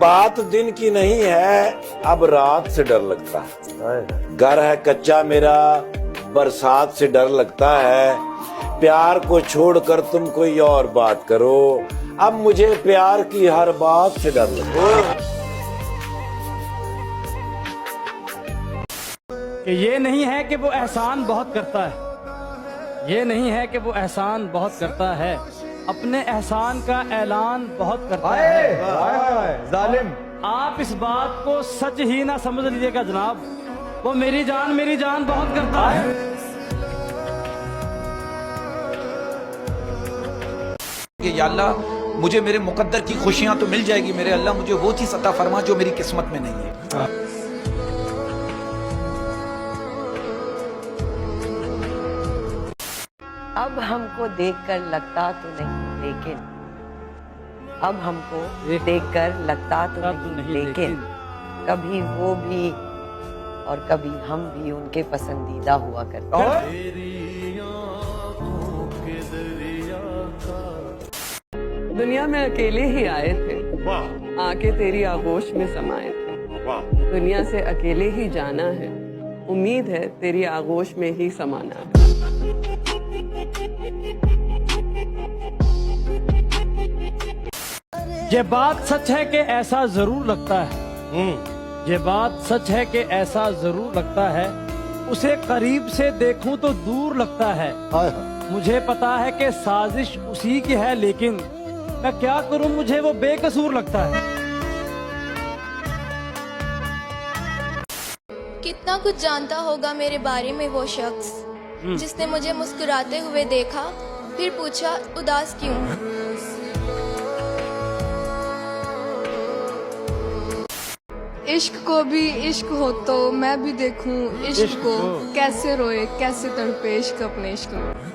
बात दिन की नहीं है, अब रात से डर लगता है। घर है कच्चा मेरा, बरसात से डर लगता है। प्यार को छोड़कर तुम कोई और बात करो, अब मुझे प्यार की हर बात से डर लगता है। कि ये नहीं है कि वो एहसान बहुत करता है, ये नहीं है कि वो एहसान बहुत करता है, अपने एहसान का ऐलान बहुत करता है। जालिम, आप इस बात को सच ही ना समझ लीजिएगा जनाब, वो मेरी जान बहुत करता है। या अल्लाह, मुझे मेरे मुकद्दर की खुशियां तो मिल जाएगी, मेरे अल्लाह मुझे वो चीज अता फरमा जो मेरी किस्मत में नहीं है। अब हमको देखकर लगता तो नहीं लेकिन, अब हमको देखकर लगता तो नहीं लेकिन, कभी वो भी और कभी हम भी उनके पसंदीदा हुआ करते हैं। दुनिया में अकेले ही आए थे, आके तेरी आगोश में समाये थे। दुनिया से अकेले ही जाना है, उम्मीद है तेरी आगोश में ही समाना है। ये बात सच है कि ऐसा जरूर लगता है, ये बात सच है कि ऐसा जरूर लगता है, उसे करीब से देखूं तो दूर लगता है। मुझे पता है कि साजिश उसी की है, लेकिन मैं क्या करूं, मुझे वो बेकसूर लगता है। कितना कुछ जानता होगा मेरे बारे में वो शख्स, जिसने मुझे मुस्कुराते हुए देखा, फिर पूछा उदास क्यों। इश्क को भी इश्क हो तो मैं भी देखूं इश्क को, कैसे रोए कैसे तड़पे इश्क अपने इश्क में।